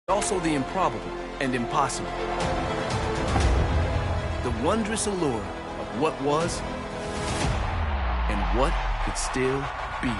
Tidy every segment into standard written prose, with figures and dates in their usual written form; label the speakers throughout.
Speaker 1: Also the improbable and impossible. The wondrous allure of what was and what could still be.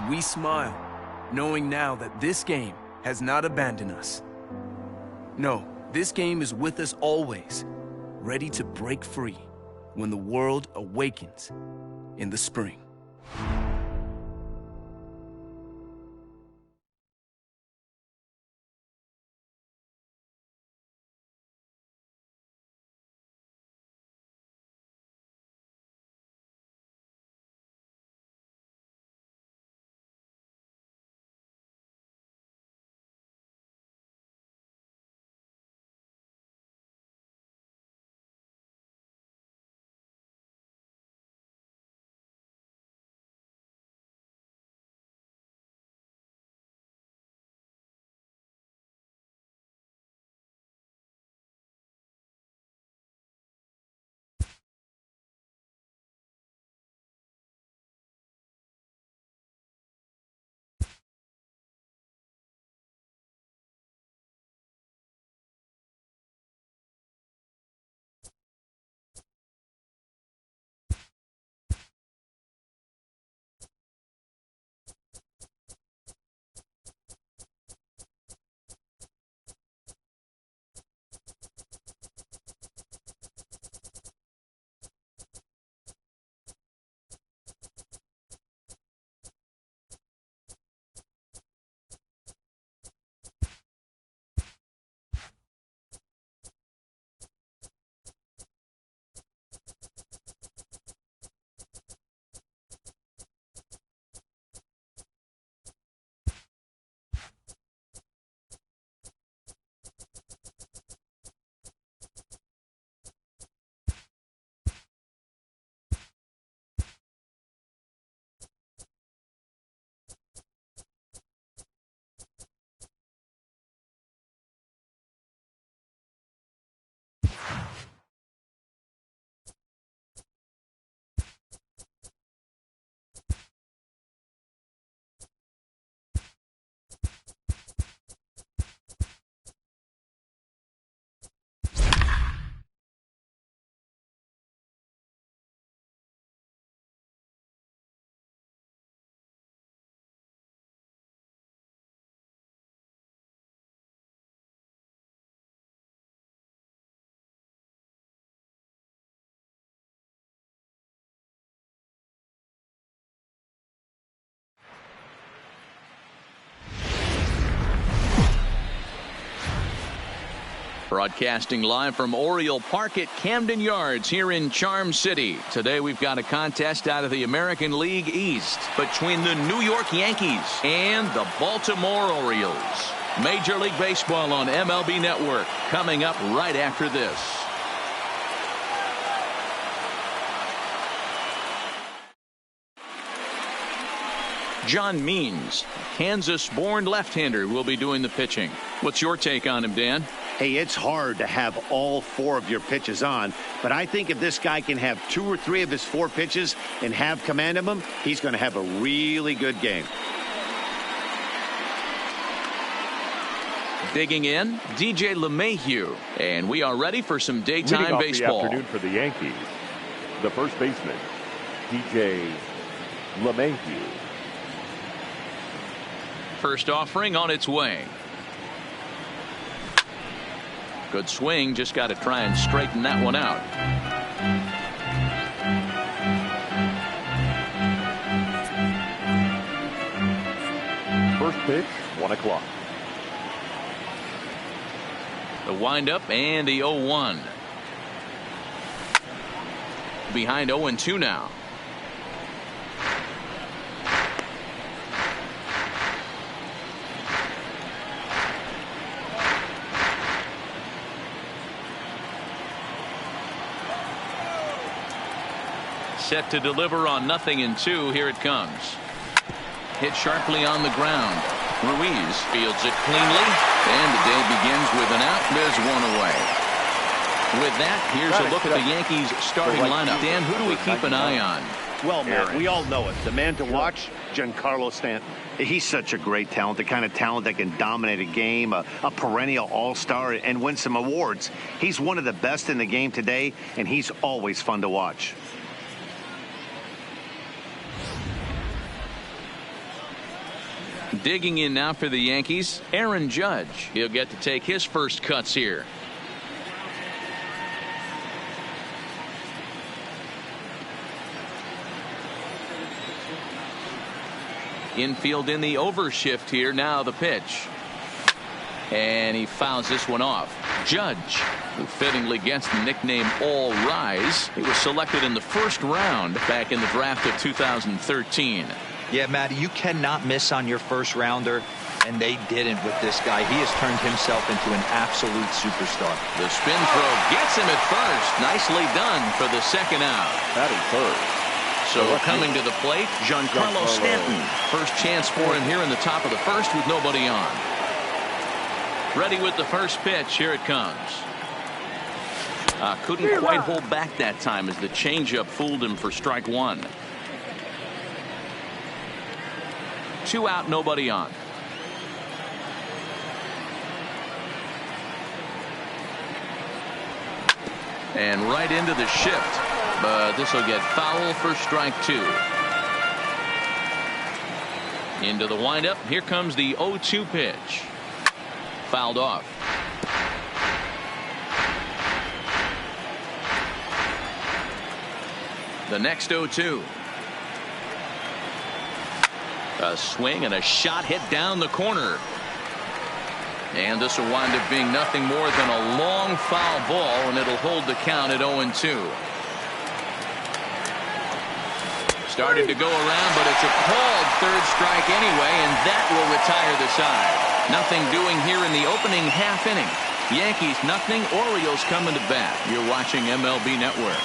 Speaker 1: We smile, knowing now that this game has not abandoned us. No, this game is with us always, ready to break free when the world awakens in the spring.
Speaker 2: Broadcasting live from Oriole Park at Camden Yards here in Charm City. Today we've got a contest out of the American League East between the New York Yankees and the Baltimore Orioles. Major League Baseball on MLB Network coming up right after this. John Means, a Kansas-born left-hander, will be doing the pitching. What's your take on him, Dan?
Speaker 3: Hey, it's hard to have all four of your pitches on, but I think if this guy can have 2 or 3 of his 4 pitches and have command of them, he's going to have a really good game.
Speaker 2: Digging in, DJ LeMahieu, and we are ready for some daytime baseball.
Speaker 4: The afternoon for the Yankees, the first baseman, DJ LeMahieu.
Speaker 2: First offering on its way. Good swing, just got to try and straighten that one out.
Speaker 4: First pitch, 1 o'clock.
Speaker 2: The windup and the 0-1. Behind 0-2 now. set to deliver on 0-2. Here it comes. Hit sharply on the ground. Ruiz fields it cleanly, and the day begins with an out. There's one away. With that, here's a look at the Yankees starting lineup. Dan, who do we keep an eye on?
Speaker 3: Well, Matt, we all know it. The man to watch, Giancarlo Stanton. He's such a great talent, the kind of talent that can dominate a game, a perennial all-star, and win some awards. He's one of the best in the game today, and he's always fun to watch.
Speaker 2: Digging in now for the Yankees, Aaron Judge. He'll get to take his first cuts here. Infield in the overshift here. Now the pitch. And he fouls this one off. Judge, who fittingly gets the nickname All Rise. He was selected in the first round back in the draft of 2013.
Speaker 5: Yeah, Matty, you cannot miss on your first rounder, and they didn't with this guy. He has turned himself into an absolute superstar.
Speaker 2: The spin throw gets him at first. Nicely done for the second out.
Speaker 4: That is third.
Speaker 2: So coming to the plate, Giancarlo Stanton. First chance for him here in the top of the first with nobody on. Ready with the first pitch. Here it comes. Couldn't quite hold back that time as the changeup fooled him for strike one. 2 out, nobody on. And right into the shift. But this will get foul for strike 2. Into the windup. Here comes the 0-2 pitch. Fouled off. The next 0-2. A swing and a shot hit down the corner. And this will wind up being nothing more than a long foul ball, and it'll hold the count at 0-2. Started to go around, but it's a called third strike anyway, and that will retire the side. Nothing doing here in the opening half inning. Yankees nothing, Orioles coming to bat. You're watching MLB Network.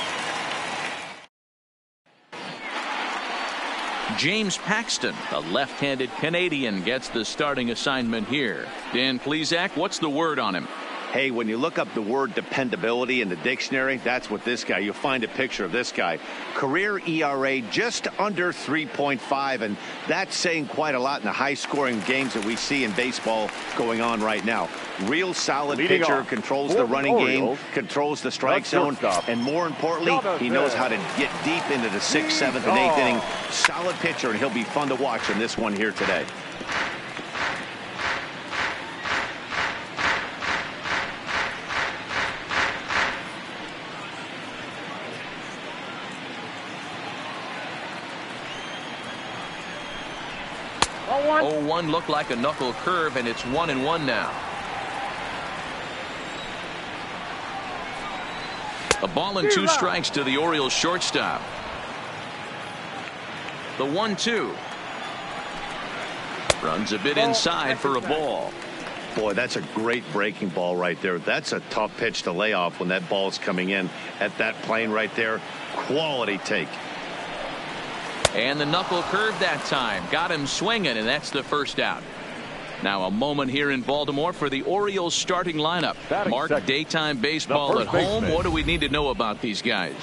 Speaker 2: James Paxton, a left-handed Canadian, gets the starting assignment here. Dan Plesac, what's the word on him?
Speaker 3: Hey, when you look up the word dependability in the dictionary, that's what this guy, you'll find a picture of this guy. Career ERA just under 3.5, and that's saying quite a lot in the high-scoring games that we see in baseball going on right now. Real solid pitcher, controls the running game, controls the strike zone, and more importantly, he knows how to get deep into the 6th, 7th, and 8th inning. Solid pitcher, and he'll be fun to watch in this one here today.
Speaker 2: Oh, 1 looked like a knuckle curve, and it's 1-1 now. A ball and 2 strikes to the Orioles shortstop. The 1-2. Runs a bit inside for a ball.
Speaker 3: Boy, that's a great breaking ball right there. That's a tough pitch to lay off when that ball's coming in at that plane right there. Quality take.
Speaker 2: And the knuckle curve that time. Got him swinging, and that's the first out. Now a moment here in Baltimore for the Orioles starting lineup. Mark, daytime baseball at home. What do we need to know about these guys?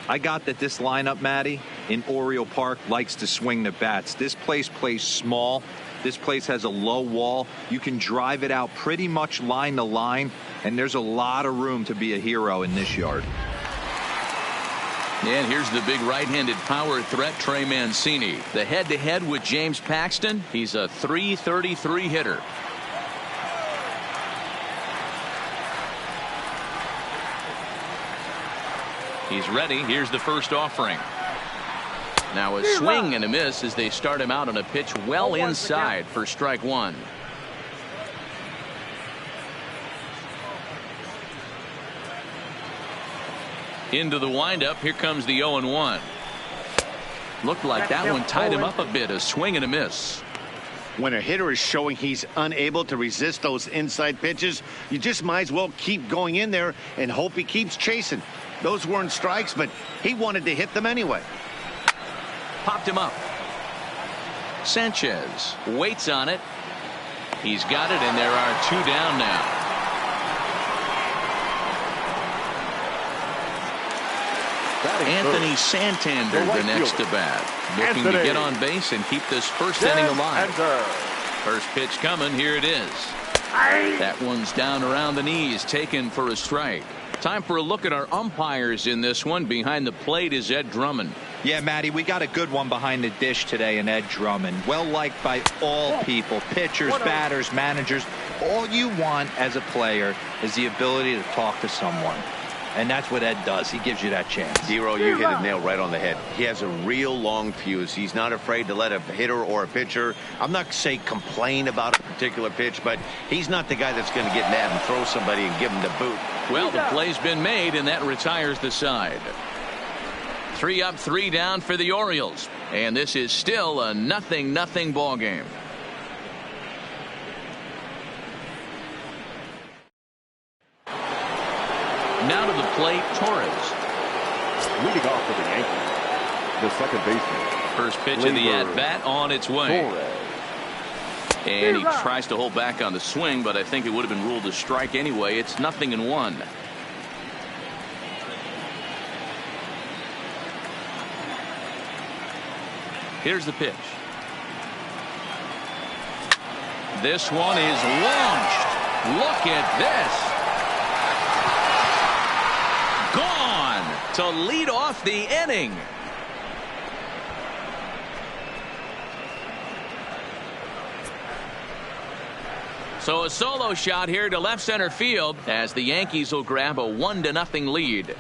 Speaker 5: I got that this lineup, Matty, in Oriole Park likes to swing the bats. This place plays small. This place has a low wall. You can drive it out pretty much line to line, and there's a lot of room to be a hero in this yard.
Speaker 2: And here's the big right-handed power threat, Trey Mancini. The head-to-head with James Paxton. He's a .333 hitter. He's ready. Here's the first offering. Now a swing and a miss as they start him out on a pitch well inside for strike 1. Into the windup. Here comes the 0-1. Looked like that one tied him up a bit. A swing and a miss.
Speaker 3: When a hitter is showing he's unable to resist those inside pitches, you just might as well keep going in there and hope he keeps chasing. Those weren't strikes, but he wanted to hit them anyway.
Speaker 2: Popped him up. Sanchez waits on it. He's got it, and there are 2 down now. Anthony Santander the next to bat. Looking to get on base and keep this first inning alive. First pitch coming. Here it is. That one's down around the knees, taken for a strike. Time for a look at our umpires in this one. Behind the plate is Ed Drummond.
Speaker 5: Yeah, Matty, we got a good one behind the dish today in Ed Drummond. Well liked by all people, pitchers, batters, managers. All you want as a player is the ability to talk to someone. And that's what Ed does. He gives you that chance.
Speaker 3: Dero, you hit a nail right on the head. He has a real long fuse. He's not afraid to let a hitter or a pitcher, I'm not say complain about a particular pitch, but he's not the guy that's going to get mad and throw somebody and give him the boot.
Speaker 2: Well, the play's been made, and that retires the side. 3 up, 3 down for the Orioles. And this is still a 0-0 ball game. Now to the plate, Torres.
Speaker 4: Leading off for the Yankees, the second baseman.
Speaker 2: First pitch of the at-bat on its way.
Speaker 4: Torres.
Speaker 2: And he tries to hold back on the swing, but I think it would have been ruled a strike anyway. It's 0-1. Here's the pitch. This one is launched. Look at this. Gone to lead off the inning. So a solo shot here to left center field as the Yankees will grab a 1-0 lead.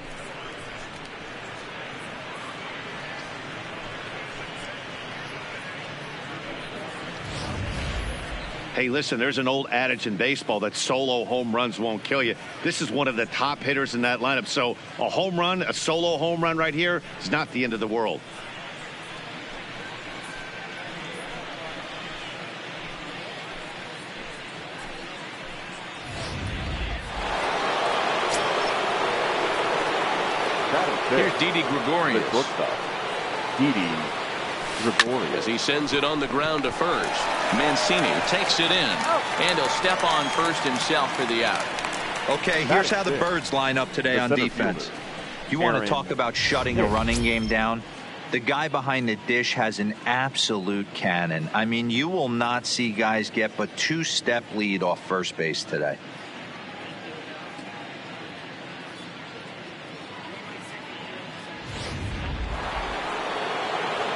Speaker 3: Hey, listen, there's an old adage in baseball that solo home runs won't kill you. This is one of the top hitters in that lineup. So a home run, a solo home run right here is not the end of the world.
Speaker 2: Here's Didi Gregorius. As he sends it on the ground to first. Mancini takes it in. And he'll step on first himself for the out.
Speaker 5: Okay, here's how the Birds line up today on defense. You want to talk about shutting a running game down? The guy behind the dish has an absolute cannon. I mean, you will not see guys get but 2-step lead off first base today.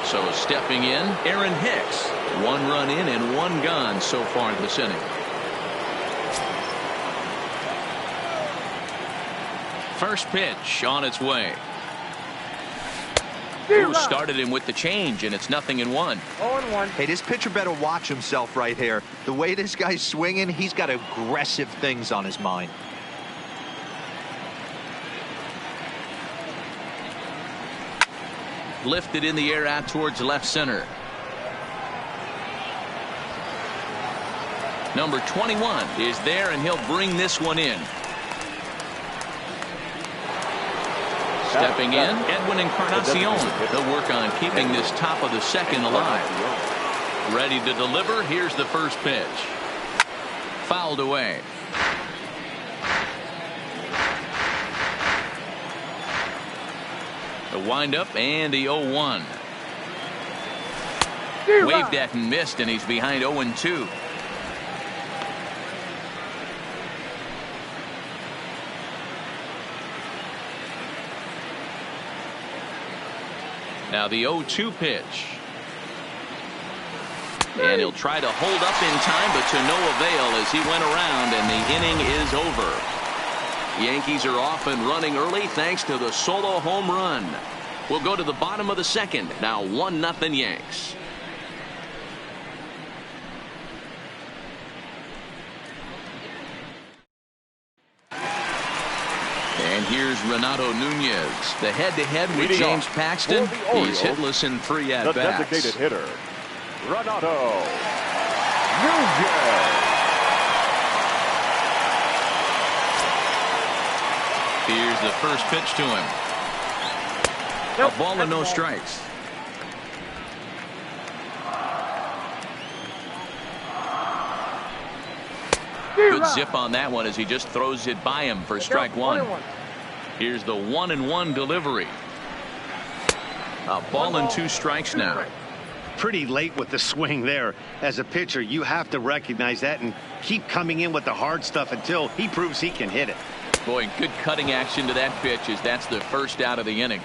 Speaker 2: So stepping in, Aaron Hicks. 1 run in and 1 gone so far in this inning. First pitch on its way. Who started him with the change, and it's 0-1.
Speaker 5: 0-1. Hey, this pitcher better watch himself right here. The way this guy's swinging, he's got aggressive things on his mind.
Speaker 2: Lifted in the air out towards left center. Number 21 is there, and he'll bring this one in. Stepping in, Edwin Encarnacion. They'll work on keeping this top of the second alive. Ready to deliver. Here's the first pitch. Fouled away. The windup and the 0-1. Waved at and missed, and he's behind 0-2. Now the 0-2 pitch. And he'll try to hold up in time, but to no avail as he went around, and the inning is over. Yankees are off and running early thanks to the solo home run. We'll go to the bottom of the second. Now 1-0 Yanks. And here's Renato Nunez. The head-to-head with James Paxton. He's hitless in 3 at-bats.
Speaker 4: The designated hitter, Renato Nunez.
Speaker 2: Here's the first pitch to him. A ball and no strikes. Good zip on that one as he just throws it by him for strike one. Here's the 1-1 delivery. A ball and 2 strikes now.
Speaker 3: Pretty late with the swing there. As a pitcher, you have to recognize that and keep coming in with the hard stuff until he proves he can hit it.
Speaker 2: Boy, good cutting action to that pitch as that's the first out of the inning.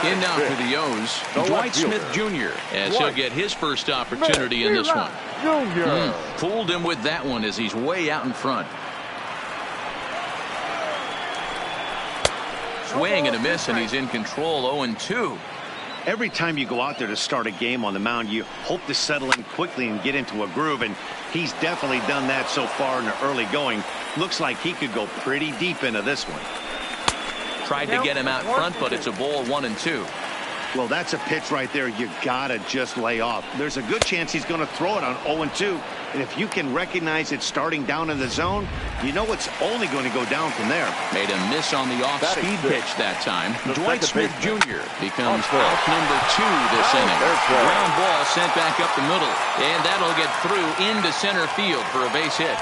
Speaker 2: In now for the O's, Dwight Smith Jr. as he'll get his first opportunity in this one. Fooled him with that one as he's way out in front. Swing and a miss, and he's in control. 0-2.
Speaker 3: Every time you go out there to start a game on the mound, you hope to settle in quickly and get into a groove, and he's definitely done that so far in the early going. Looks like he could go pretty deep into this one.
Speaker 2: Tried to get him out front, but it's a ball. 1-2.
Speaker 3: Well, that's a pitch right there you gotta just lay off. There's a good chance he's going to throw it on 0-2, and if you can recognize it starting down in the zone, you know it's only going to go down from there.
Speaker 2: Made a miss on the off-speed pitch that time. Dwight Smith Jr. becomes out number 2 this inning. Ground ball sent back up the middle, and that'll get through into center field for a base hit.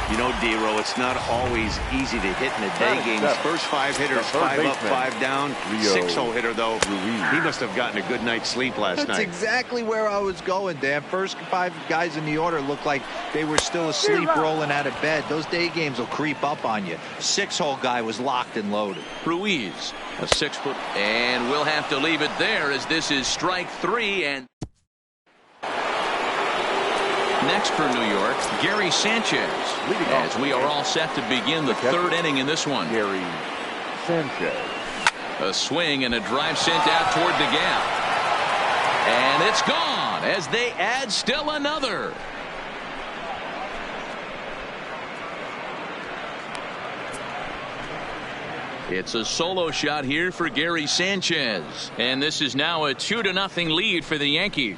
Speaker 3: You know, D-Row, it's not always easy to hit in the day games. First 5 hitters, 5 up, 5 down. 6-0 hitter, though. He must have gotten a good night's sleep last night.
Speaker 5: That's exactly where I was going, Dan. First 5 guys in the order looked like they were still asleep, rolling out of bed. Those day games will creep up on you. 6-hole guy was locked and loaded.
Speaker 2: Ruiz, a 6-foot, and we'll have to leave it there as this is strike 3. And next for New York, Gary Sanchez, as we are all set to begin the 3rd inning in this one.
Speaker 4: Gary Sanchez.
Speaker 2: A swing and a drive sent out toward the gap. And it's gone as they add still another. It's a solo shot here for Gary Sanchez. And this is now a 2-0 lead for the Yankees.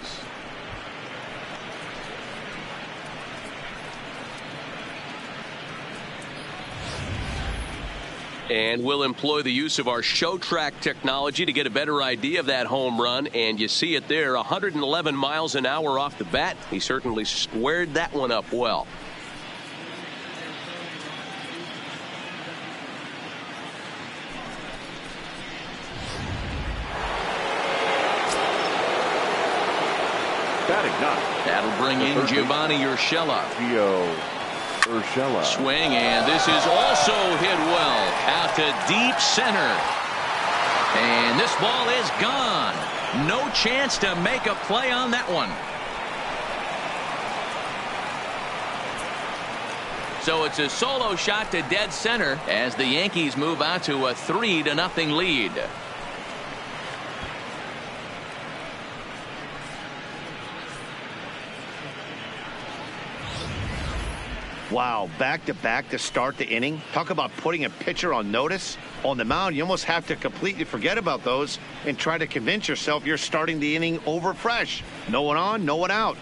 Speaker 2: And we'll employ the use of our show track technology to get a better idea of that home run. And you see it there, 111 miles an hour off the bat. He certainly squared that one up well. That'll bring in Giovanni Urshela. Swing, and this is also hit well out to deep center. And this ball is gone. No chance to make a play on that one. So it's a solo shot to dead center as the Yankees move out to a 3-0 lead.
Speaker 3: Wow, back-to-back to start the inning. Talk about putting a pitcher on notice. On the mound, you almost have to completely forget about those and try to convince yourself you're starting the inning over fresh. No one on, no one out.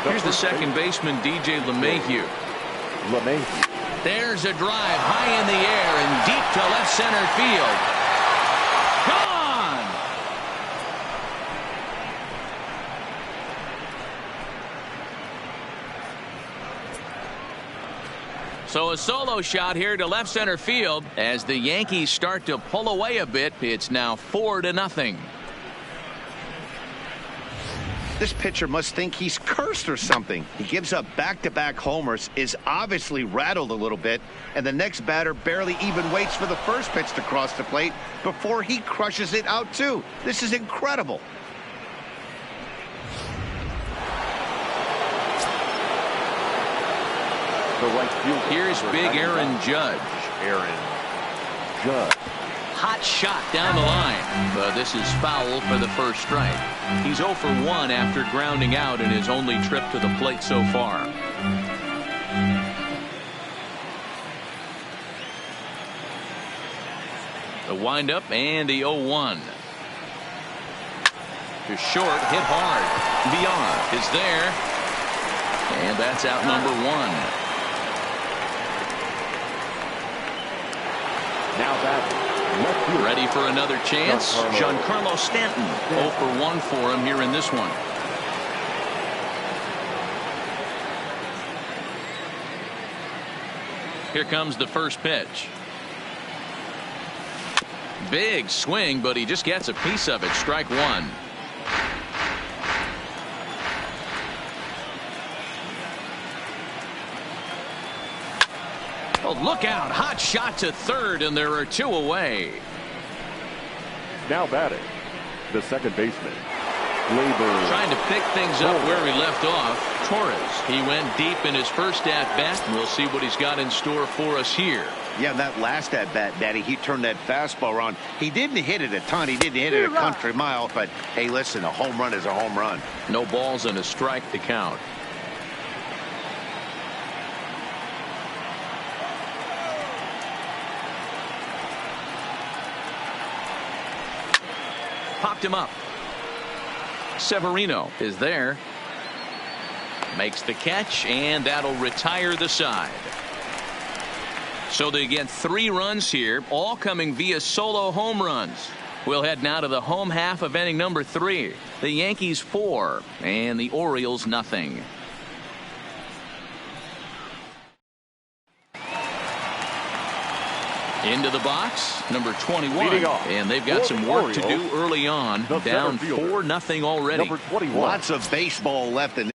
Speaker 2: Here's the second baseman, DJ LeMahieu. There's a drive high in the air and deep to left center field. Gone! So a solo shot here to left center field as the Yankees start to pull away a bit. It's now 4-0.
Speaker 3: This pitcher must think he's cursed or something. He gives up back-to-back homers, is obviously rattled a little bit, and the next batter barely even waits for the first pitch to cross the plate before he crushes it out too. This is incredible.
Speaker 2: Here's big Aaron Judge. Hot shot down the line, but this is foul for the first strike. He's 0 for 1 after grounding out in his only trip to the plate so far. The windup and the 0-1. To short, hit hard. VR is there, and that's out number 1.
Speaker 4: Now batting, left fielder.
Speaker 2: Ready for another chance? Giancarlo Stanton. 0 for 1 for him here in this one. Here comes the first pitch. Big swing, but he just gets a piece of it. Strike one. Oh, look out. Hot shot to third, and there are 2 away.
Speaker 4: Now batting, the second baseman, Labor.
Speaker 2: Trying to pick things up where he left off. Torres. He went deep in his first at-bat, and we'll see what he's got in store for us here.
Speaker 3: Yeah, that last at-bat, Daddy, he turned that fastball around. He didn't hit it a ton. He didn't hit it a country mile. But, hey, listen, a home run is a home run.
Speaker 2: No balls and a strike to count. Popped him up. Severino is there. Makes the catch, and that'll retire the side. So they get 3 runs here, all coming via solo home runs. We'll head now to the home half of inning number 3. The Yankees 4 and the Orioles nothing. Into the box, number 21, and they've got some work to do early on. Down 4-0 already.
Speaker 4: Number 21.
Speaker 3: Lots of baseball left in.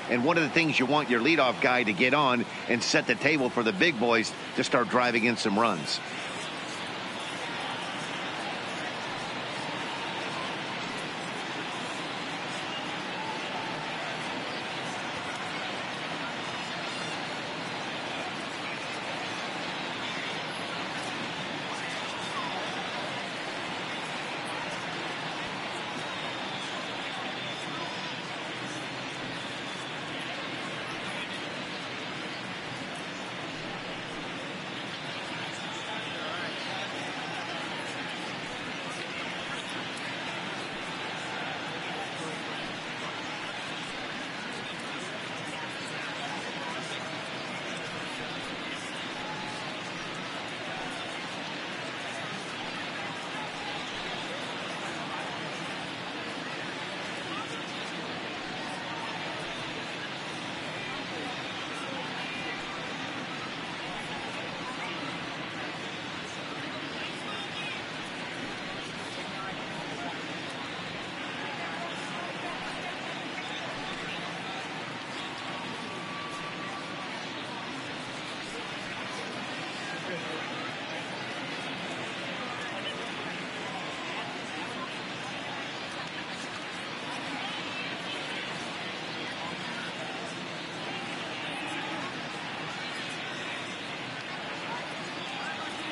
Speaker 3: And one of the things you want your leadoff guy to get on and set the table for the big boys to start driving in some runs.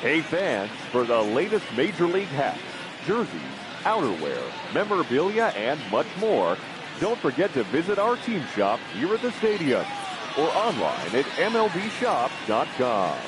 Speaker 4: Hey fans, for the latest Major League hats, jerseys, outerwear, memorabilia, and much more, don't forget to visit our team shop here at the stadium or online at MLBshop.com.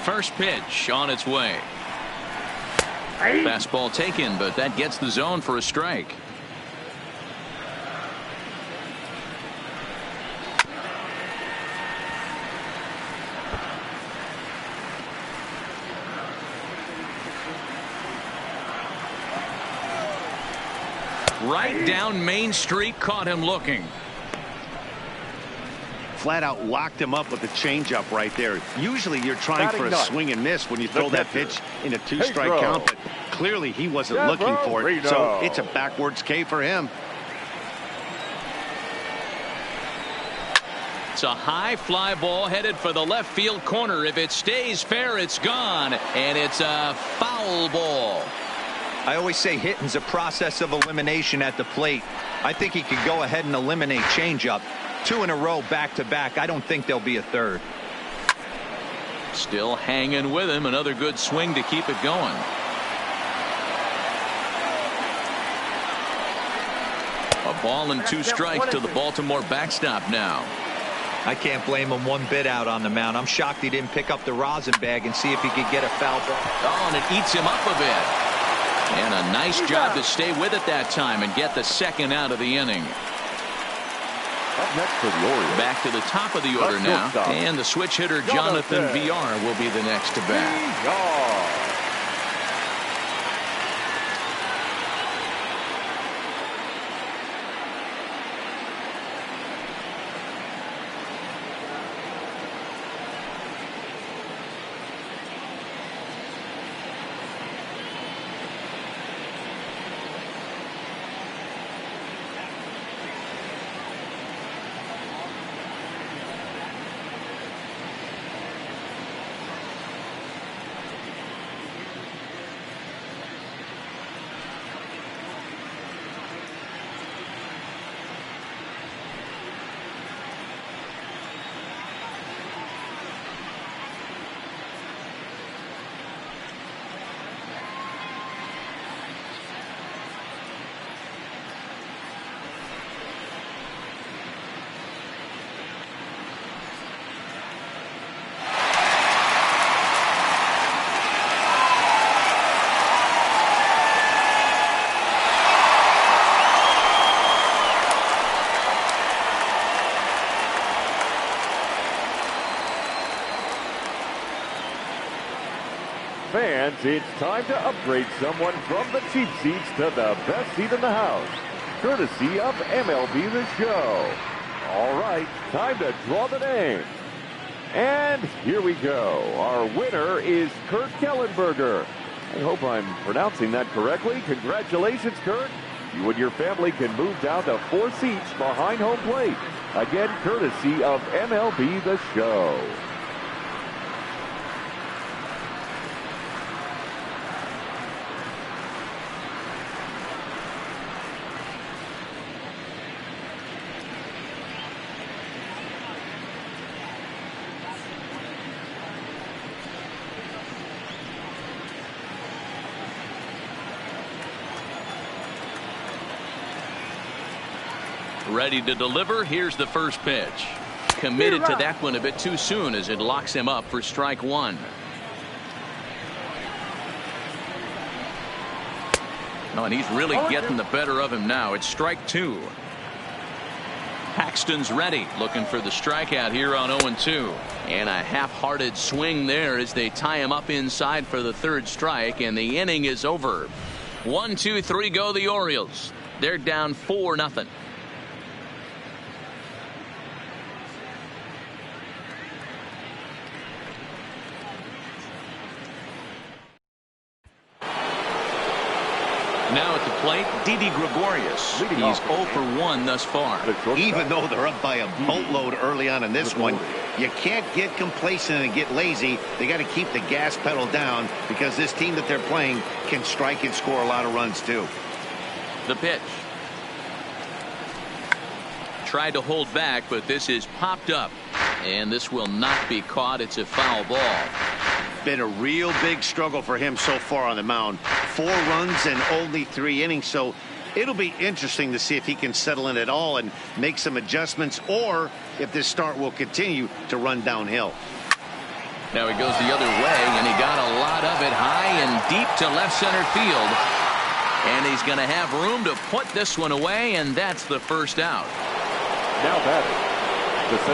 Speaker 2: First pitch on its way. Fastball taken, but that gets the zone for a strike. Right down Main Street, caught him looking.
Speaker 3: Flat out locked him up with the changeup right there. Usually you're trying for a swing and miss when you throw that pitch in a two-strike count, but clearly he wasn't looking for it, so it's a backwards K for him.
Speaker 2: It's a high fly ball headed for the left field corner. If it stays fair, it's gone, and it's a foul ball.
Speaker 5: I always say hitting's a process of elimination at the plate. I think he could go ahead and eliminate changeup. 2 in a row back-to-back. I don't think there'll be a third.
Speaker 2: Still hanging with him. Another good swing to keep it going. A ball and 2 strikes to the Baltimore backstop now.
Speaker 5: I can't blame him one bit out on the mound. I'm shocked he didn't pick up the rosin bag and see if he could get a foul ball.
Speaker 2: Oh, and it eats him up a bit. And a nice job to stay with it that time and get the second out of the inning.
Speaker 4: Up next for the Orioles.
Speaker 2: Back to the top of the order now. And the switch hitter Jonathan VR will be the next to bat.
Speaker 4: Fans, it's time to upgrade someone from the cheap seats to the best seat in the house, courtesy of MLB The Show. All right, time to draw the name. And here we go. Our winner is Kurt Kellenberger. I hope I'm pronouncing that correctly. Congratulations, Kurt. You and your family can move down to 4 seats behind home plate. Again, courtesy of MLB The Show.
Speaker 2: Ready to deliver. Here's the first pitch. Committed to that one a bit too soon as it locks him up for strike 1. Oh, and he's really getting the better of him now. It's strike 2. Paxton's ready, looking for the strikeout here on 0-2. And a half-hearted swing there as they tie him up inside for the 3rd strike, and the inning is over. 1, 2, 3 go the Orioles. They're down 4-0. Now at the plate, Didi Gregorius. He's 0 for 1 thus far.
Speaker 3: Even though they're up by a boatload early on in this one, you can't get complacent and get lazy. They got to keep the gas pedal down because this team that they're playing can strike and score a lot of runs too.
Speaker 2: The pitch. Tried to hold back, but this is popped up. And this will not be caught. It's a foul ball.
Speaker 3: Been a real big struggle for him so far on the mound. 4 runs and only 3 innings, so it'll be interesting to see if he can settle in at all and make some adjustments, or if this start will continue to run downhill.
Speaker 2: Now he goes the other way, and he got a lot of it high and deep to left center field. And he's going to have room to put this one away, and that's the first out.
Speaker 4: Now batting.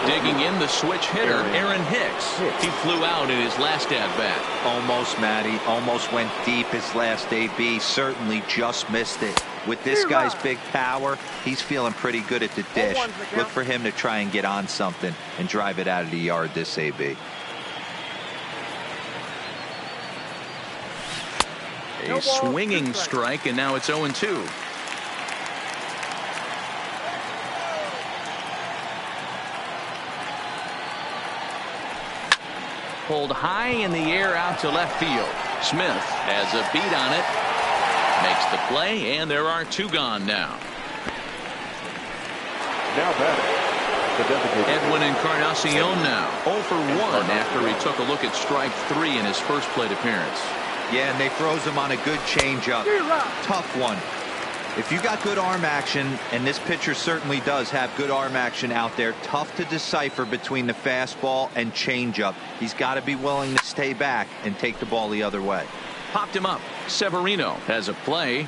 Speaker 2: Digging in the switch hitter, Aaron Hicks. He flew out in his last at-bat.
Speaker 5: Almost, Matty. Almost went deep his last AB. Certainly just missed it. With this guy's big power, he's feeling pretty good at the dish. Look for him to try and get on something and drive it out of the yard this AB.
Speaker 2: A swinging strike, and now it's 0-2. Pulled high in the air out to left field. Smith has a beat on it. Makes the play, and there are 2 gone now.
Speaker 4: Now batting.
Speaker 2: Edwin Encarnacion now 0 for 1 after he took a look at strike 3 in his first plate appearance.
Speaker 5: Yeah, and they froze him on a good changeup. Tough one. If you got good arm action, and this pitcher certainly does have good arm action out there, tough to decipher between the fastball and changeup. He's got to be willing to stay back and take the ball the other way.
Speaker 2: Popped him up. Severino has a play,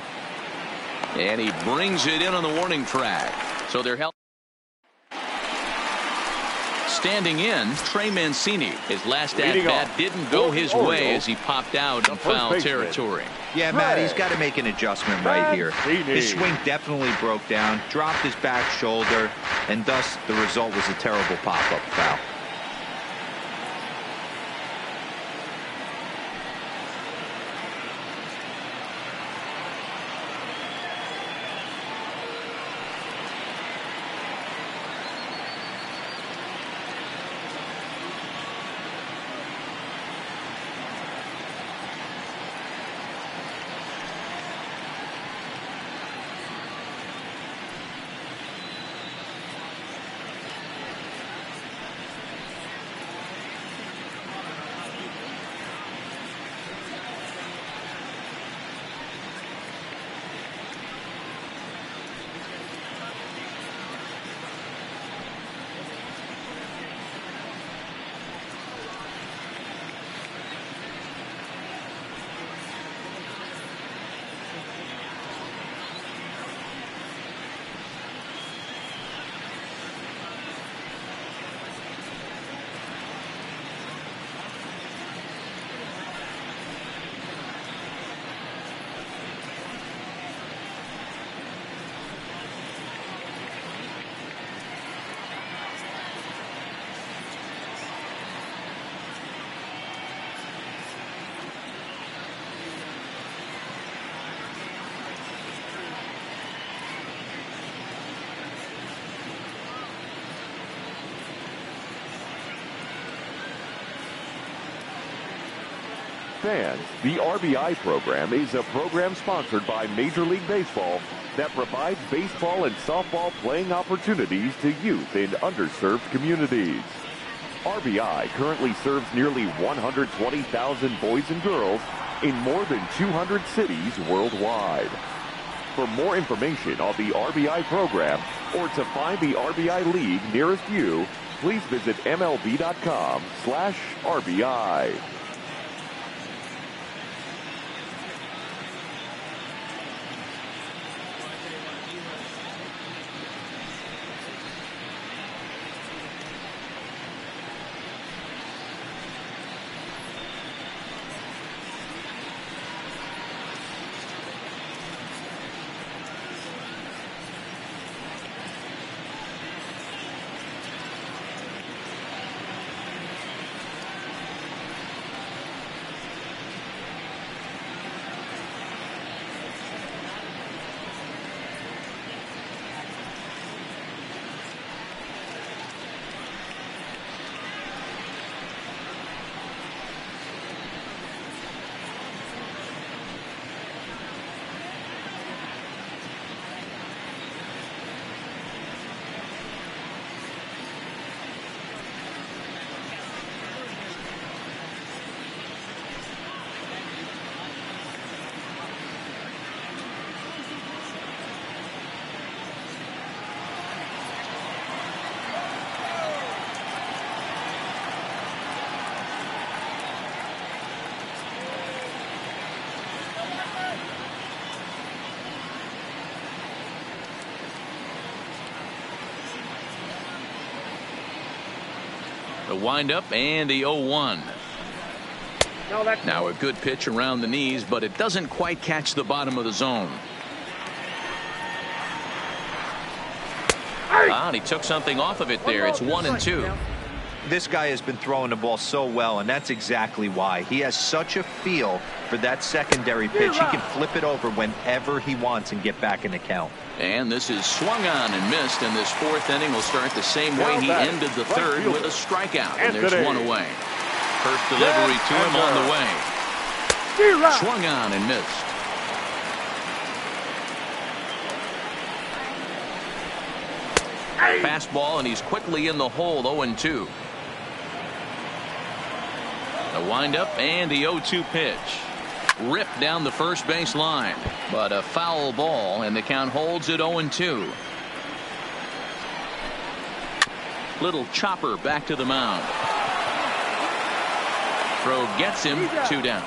Speaker 2: and he brings it in on the warning track. So they're held. Standing in, Trey Mancini. His last at-bat didn't go his way as he popped out in foul territory.
Speaker 5: Yeah, Matt, he's got to make an adjustment right here. His swing definitely broke down, dropped his back shoulder, and thus the result was a terrible pop-up foul.
Speaker 4: Fans, the RBI program is a program sponsored by Major League Baseball that provides baseball and softball playing opportunities to youth in underserved communities. RBI currently serves nearly 120,000 boys and girls in more than 200 cities worldwide. For more information on the RBI program or to find the RBI league nearest you, please visit MLB.com/RBI.
Speaker 2: The windup and the 0-1. Now a good pitch around the knees, but it doesn't quite catch the bottom of the zone. And he took something off of it there. It's 1-2.
Speaker 5: This guy has been throwing the ball so well, and that's exactly why. He has such a feel for that secondary pitch. He can flip it over whenever he wants and get back in the count.
Speaker 2: And this is swung on and missed, and this fourth inning will start the same way he ended the third, with a strikeout. And there's one away. First delivery to him on the way. Swung on and missed. Fastball, and he's quickly in the hole. 0-2. The windup and the 0-2 pitch. Ripped down the first base line, but a foul ball, and the count holds at 0-2. Little chopper back to the mound. Throw gets him. 2 down.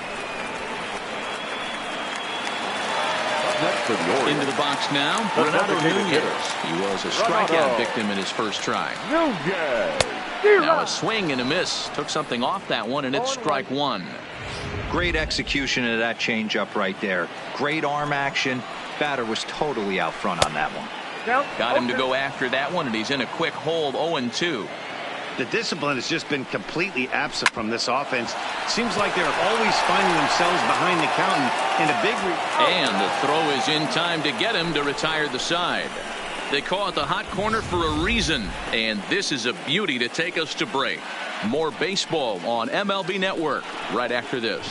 Speaker 2: Into the box now, Renato Nunez. He was a strikeout victim in his first try. Now a swing and a miss. Took something off that one, and it's strike 1.
Speaker 5: Great execution of that changeup right there. Great arm action. Batter was totally out front on that one.
Speaker 2: Got him to go after that one, and he's in a quick hold. 0-2.
Speaker 3: The discipline has just been completely absent from this offense. Seems like they're always finding themselves behind the count in a big.
Speaker 2: And the throw is in time to get him to retire the side. They call it the hot corner for a reason, and this is a beauty to take us to break. More baseball on MLB Network right after this.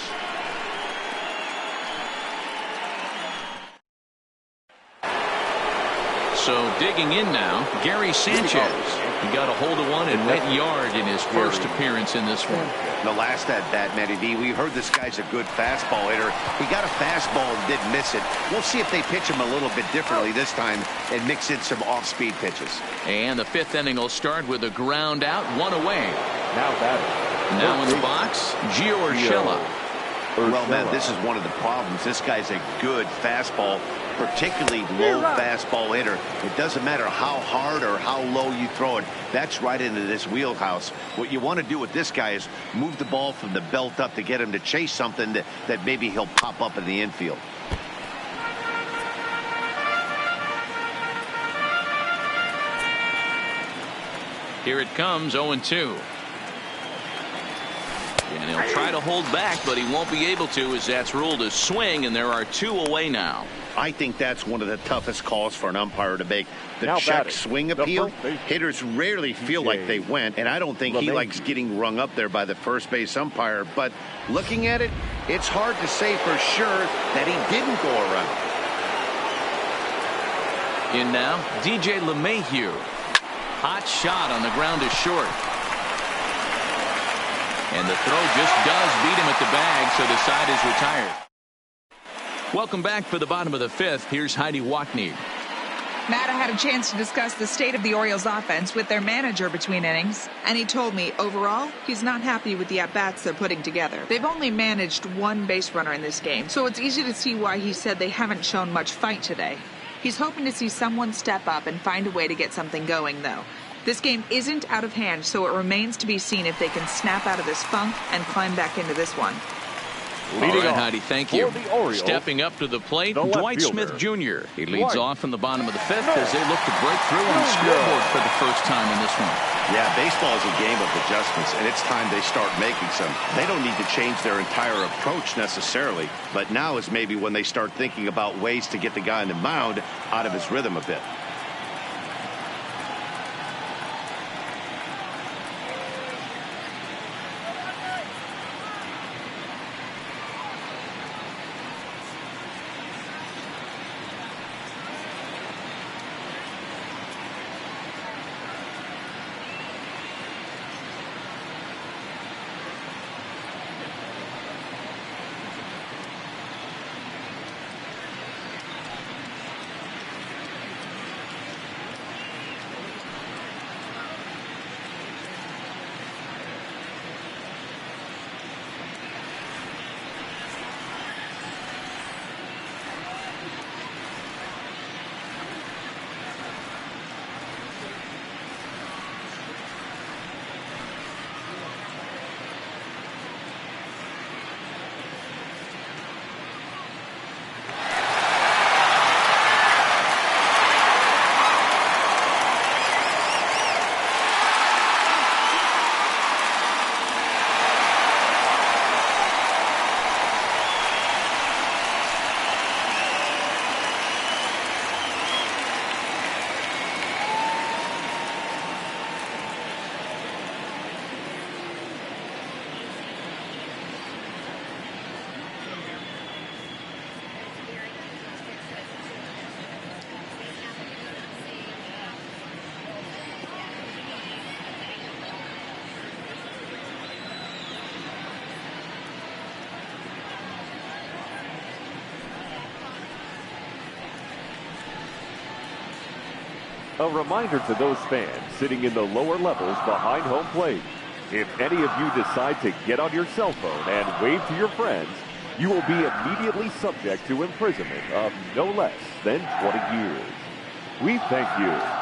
Speaker 2: So digging in now, Gary Sanchez. He got a hold of one and went yard in his first appearance in this one.
Speaker 3: The last at bat, Matty D, we heard this guy's a good fastball hitter. He got a fastball and didn't miss it. We'll see if they pitch him a little bit differently this time and mix in some off-speed pitches.
Speaker 2: And the fifth inning will start with a ground out, 1 away. Now in the box, Gio Urshela.
Speaker 3: Well, man, this is one of the problems. This guy's a good fastball, particularly low fastball hitter. It doesn't matter how hard or how low you throw it. That's right into this wheelhouse. What you want to do with this guy is move the ball from the belt up to get him to chase something that maybe he'll pop up in the infield.
Speaker 2: Here it comes, 0-2. And he'll try to hold back, but he won't be able to, as that's ruled a swing, and there are 2 away now.
Speaker 3: I think that's one of the toughest calls for an umpire to make. The check swing appeal. Hitters rarely feel like they went, and I don't think he likes getting rung up there by the first base umpire. But looking at it, it's hard to say for sure that he didn't go around.
Speaker 2: In now, DJ LeMahieu. Hot shot on the ground is short. And the throw just does beat him at the bag, so the side is retired. Welcome back for the bottom of the fifth. Here's Heidi Wackney.
Speaker 6: Matt, I had a chance to discuss the state of the Orioles offense with their manager between innings, and he told me overall he's not happy with the at-bats they're putting together. They've only managed 1 base runner in this game, so it's easy to see why he said they haven't shown much fight today. He's hoping to see someone step up and find a way to get something going, though. This game isn't out of hand, so it remains to be seen if they can snap out of this funk and climb back into this one.
Speaker 2: All right, Heidi, thank you. Stepping up to the plate, Dwight Smith Jr. He leads off in the bottom of the fifth as they look to break through on the scoreboard for the first time in this one.
Speaker 3: Yeah, baseball is a game of adjustments, and it's time they start making some. They don't need to change their entire approach necessarily, but now is maybe when they start thinking about ways to get the guy on the mound out of his rhythm a bit.
Speaker 4: A reminder to those fans sitting in the lower levels behind home plate. If any of you decide to get on your cell phone and wave to your friends, you will be immediately subject to imprisonment of no less than 20 years. We thank you.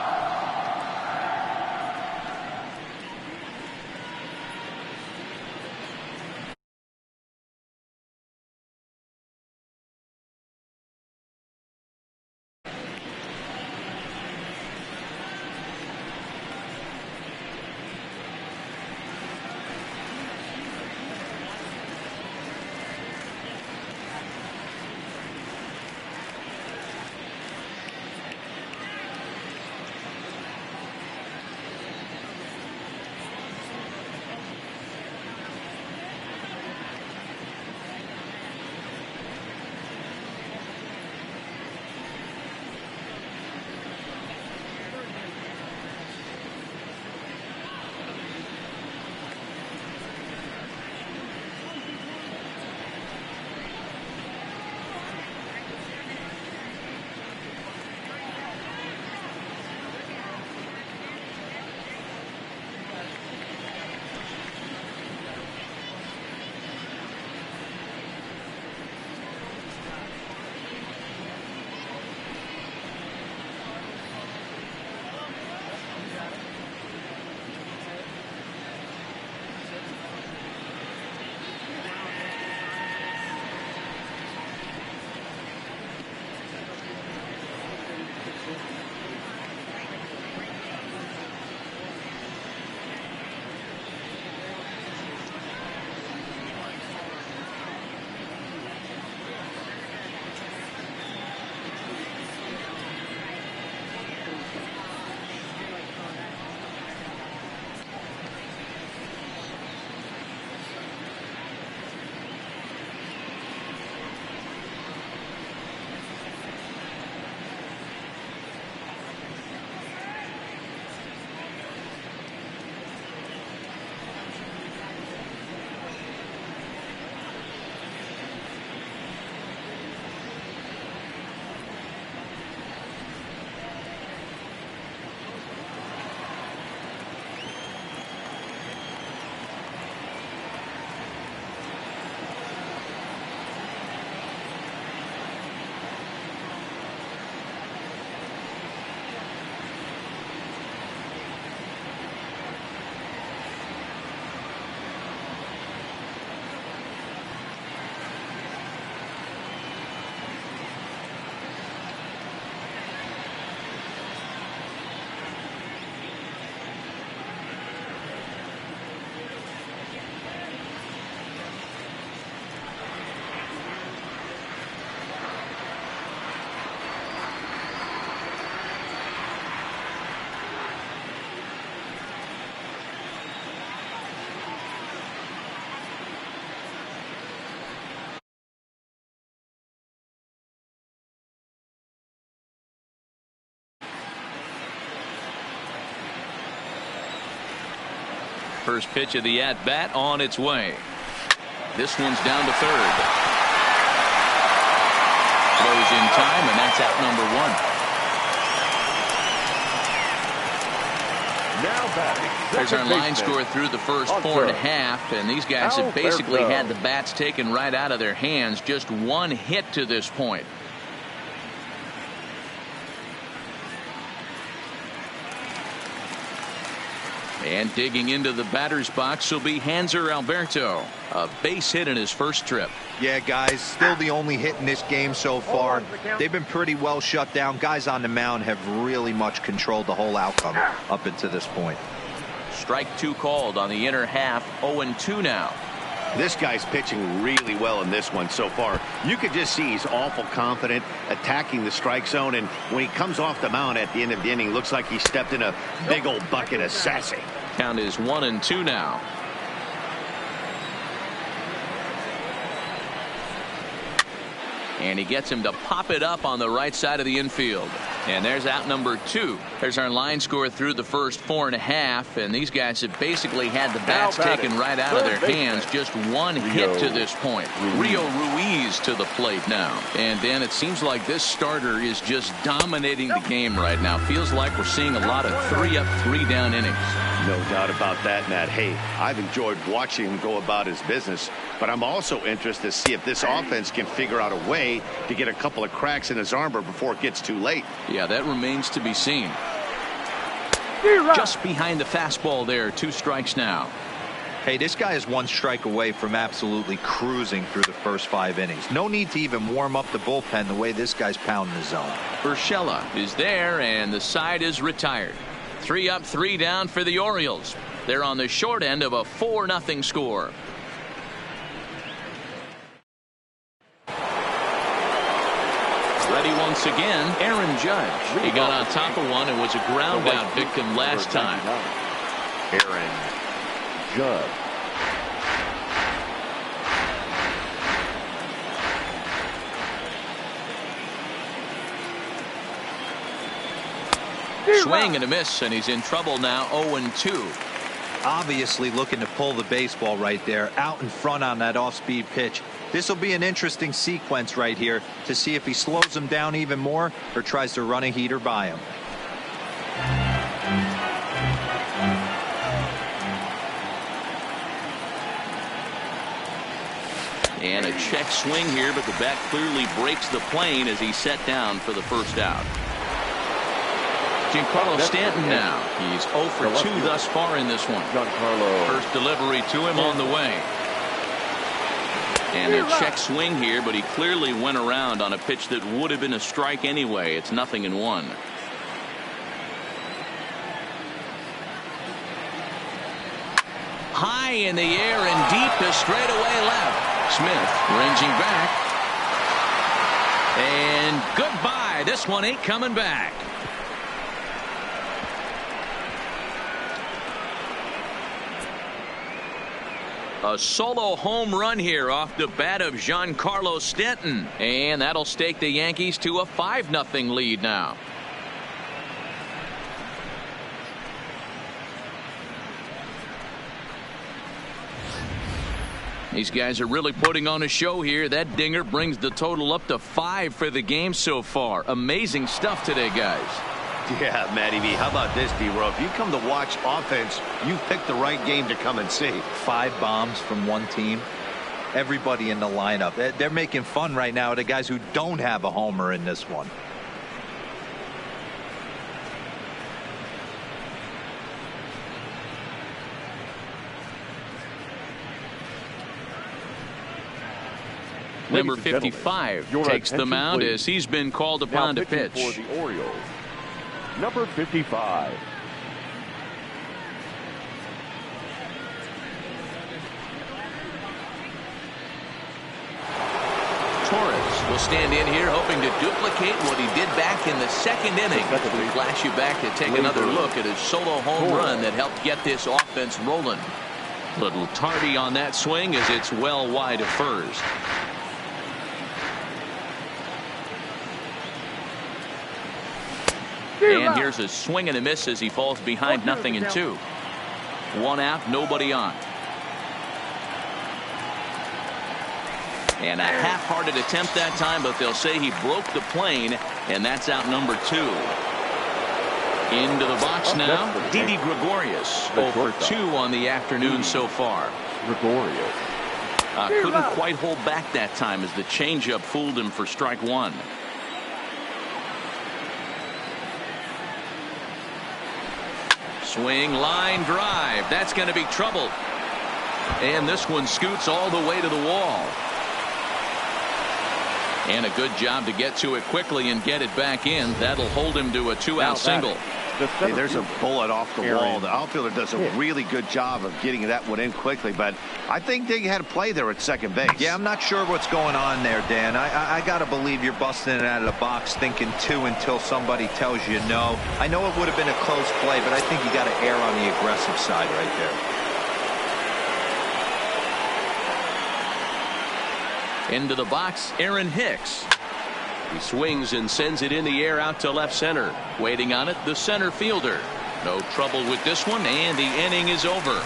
Speaker 2: First pitch of the at-bat on its way. This one's down to third. Throws in time, and that's out number one.
Speaker 4: Now batting.
Speaker 2: There's our line score through the first 4.5, and these guys have basically had the bats taken right out of their hands. Just one hit to this point. And digging into the batter's box will be Hanser Alberto. A base hit in his first trip.
Speaker 5: Yeah, guys, still the only hit in this game so far. They've been pretty well shut down. Guys on the mound have really much controlled the whole outcome up until this point.
Speaker 2: Strike two called on the inner half. 0-2 now.
Speaker 3: This guy's pitching really well in this one so far. You could just see he's awful confident attacking the strike zone, and when he comes off the mound at the end of the inning, looks like he stepped in a big old bucket of sassy.
Speaker 2: Count is 1-2 now. And he gets him to pop it up on the right side of the infield. And there's out number two. There's our line score through the first 4.5. And these guys have basically had the bats taken right out of their hands. Just one hit to this point. Rio Ruiz Ortiz to the plate now. And Dan, it seems like this starter is just dominating the game right now. Feels like we're seeing a lot of 3-up, 3-down innings.
Speaker 3: No doubt about that, Matt. Hey, I've enjoyed watching him go about his business, but I'm also interested to see if this offense can figure out a way to get a couple of cracks in his armor before it gets too late.
Speaker 2: Yeah, that remains to be seen. Just behind the fastball there. 2 strikes now.
Speaker 5: Hey, this guy is 1 strike away from absolutely cruising through the first 5 innings. No need to even warm up the bullpen the way this guy's pounding the zone.
Speaker 2: Urshela is there, and the side is retired. 3 up, 3 down for the Orioles. They're on the short end of a 4-0 score. Ready once again, Aaron Judge. He got on top of one and was a ground out victim last time.
Speaker 4: Aaron Judge.
Speaker 2: Swing and a miss, and he's in trouble now. 0-2.
Speaker 5: Obviously looking to pull the baseball right there, out in front on that off-speed pitch. This will be an interesting sequence right here to see if he slows him down even more or tries to run a heater by him.
Speaker 2: And a check swing here, but the bat clearly breaks the plane as he's set down for the first out. Giancarlo Stanton now. He's 0 for 2 thus far in this one. First delivery to him on the way. And a check swing here, but he clearly went around on a pitch that would have been a strike anyway. It's 0-1. High in the air and deep to straightaway left. Smith ranging back. And goodbye. This one ain't coming back. A solo home run here off the bat of Giancarlo Stanton. And that'll stake the Yankees to a 5-0 lead now. These guys are really putting on a show here. That dinger brings the total up to 5 for the game so far. Amazing stuff today, guys.
Speaker 3: Yeah, Matty V. How about this, D-Row? If you come to watch offense, you picked the right game to come and see.
Speaker 5: 5 bombs from one team. Everybody in the lineup. They're making fun right now of the guys who don't have a homer in this one.
Speaker 2: Number 55 takes the mound as he's been called upon to pitch.
Speaker 4: For the Orioles, number 55.
Speaker 2: Torres will stand in here hoping to duplicate what he did back in the 2nd inning. We flash you back to take another look at his solo home run that helped get this offense rolling. Little tardy on that swing as it's well wide of first. And here's a swing and a miss as he falls behind 0-2. 1 out, nobody on. And a half-hearted attempt that time, but they'll say he broke the plane, and that's out number 2. Into the box now, Didi Gregorius. 0 for 2 on the afternoon so far.
Speaker 4: Gregorius.
Speaker 2: Couldn't quite hold back that time as the changeup fooled him for strike 1. Swing, line drive. That's going to be trouble. And this one scoots all the way to the wall. And a good job to get to it quickly and get it back in. That'll hold him to a 2-out single.
Speaker 3: Hey, there's a bullet off the wall. The outfielder does a really good job of getting that one in quickly, but I think they had a play there at second base.
Speaker 5: Yeah, I'm not sure what's going on there, Dan. I got to believe you're busting it out of the box thinking 2 until somebody tells you no. I know it would have been a close play, but I think you got to err on the aggressive side right there.
Speaker 2: Into the box, Aaron Hicks. He swings and sends it in the air out to left center. Waiting on it, the center fielder. No trouble with this one, and the inning is over.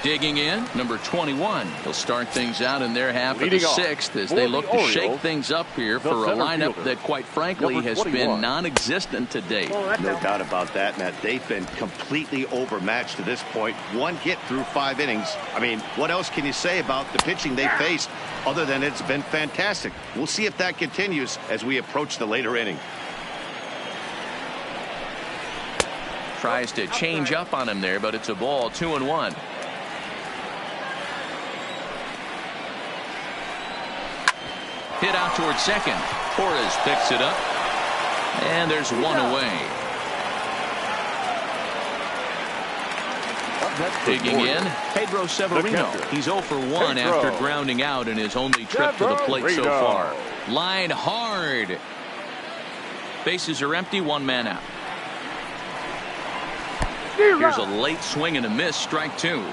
Speaker 2: Digging in, number 21. He'll start things out in their half of the
Speaker 4: Leading off
Speaker 2: sixth as
Speaker 4: for
Speaker 2: they
Speaker 4: the
Speaker 2: look to
Speaker 4: Orioles,
Speaker 2: shake things up here
Speaker 4: the
Speaker 2: for a
Speaker 4: center
Speaker 2: lineup
Speaker 4: fielder,
Speaker 2: that, quite frankly,
Speaker 4: number
Speaker 2: has
Speaker 4: 21.
Speaker 2: been non-existent to date.
Speaker 3: No doubt about that, Matt. They've been completely overmatched to this point. One hit through 5 innings. I mean, what else can you say about the pitching they faced other than it's been fantastic? We'll see if that continues as we approach the later inning.
Speaker 2: Tries to change up on him there, but it's a ball, 2-1. Hit out towards second. Torres picks it up. And there's one away. Digging in, Pedro Severino. He's 0 for 1 after grounding out in his only trip to the plate so far. Line hard. Bases are empty, 1 man out. Here's a late swing and a miss, strike 2.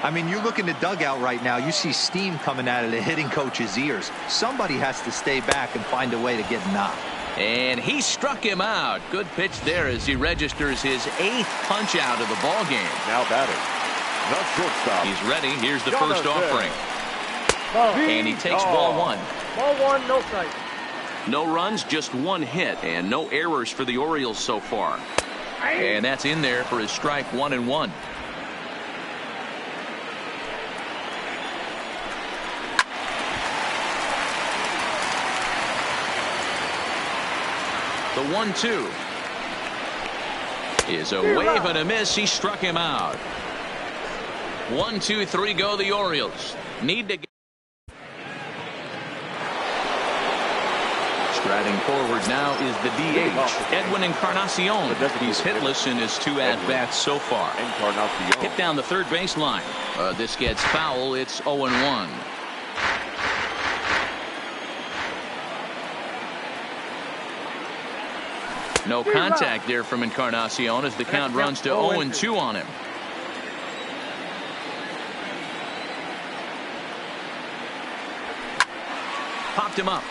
Speaker 5: I mean, you look in the dugout right now, you see steam coming out of the hitting coach's ears. Somebody has to stay back and find a way to get knocked.
Speaker 2: And he struck him out. Good pitch there as he registers his 8th punch out of the ball game.
Speaker 4: Now batting, the shortstop.
Speaker 2: He's ready. Here's the first offering. And he takes ball 1.
Speaker 7: Ball 1, no strike.
Speaker 2: No runs, just 1 hit, and no errors for the Orioles so far. And that's in there for his strike 1-1. The 1-2 is a wave and a miss. He struck him out. 1, 2, 3 go the Orioles. Need to get striding forward now is the DH, Edwin Encarnacion. He's hitless in his 2 at-bats so far. Hit down the third baseline. This gets foul. It's 0-1. No contact there from Encarnacion as the count runs to 0-2 on him. Popped him up.